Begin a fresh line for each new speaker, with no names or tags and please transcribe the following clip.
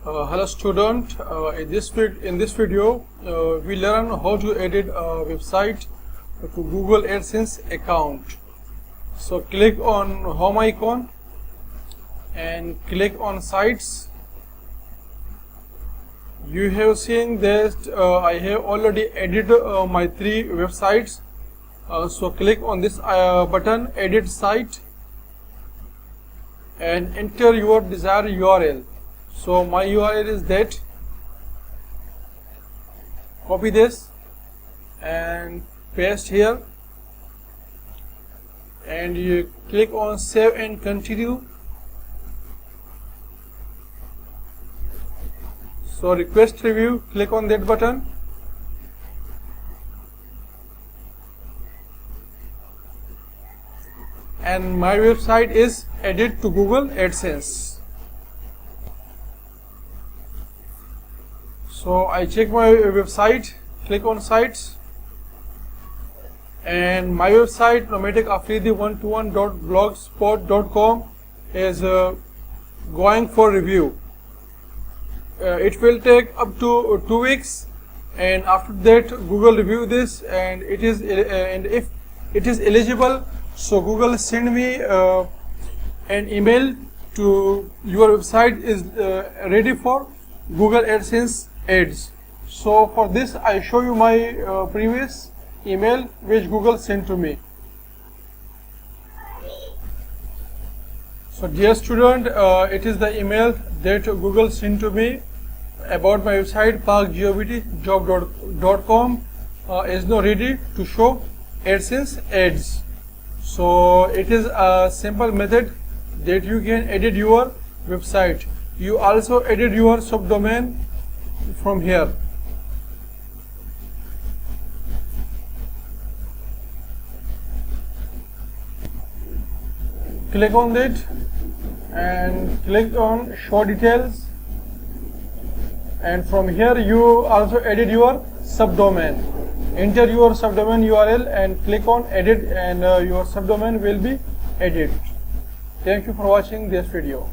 Hello student, in this video we learn how to edit a website to Google AdSense account. So click on home icon and click on sites. You have seen that I have already edited my 3 websites. So click on this button, edit site, and enter your desired URL. So my URL is that. Copy this and paste here, and you click on save and continue. So request review, click on that button, and my website is added to Google AdSense. So I check my website, click on sites, and my website nomadicafridi121.blogspot.com is going for review. It will take up to 2 weeks, and after that Google review this, and if it is eligible, so Google send me an email to your website is ready for Google AdSense ads. So for this I show you my previous email which Google sent to me. So dear student, it is the email that Google sent to me about my website parkgovtjob.com is now ready to show AdSense ads. So it is a simple method that you can edit your website. You also edit your subdomain from here. Click on it and click on show details, and from here you also edit your subdomain. Enter your subdomain URL and click on edit, and your subdomain will be edited. Thank you for watching this video.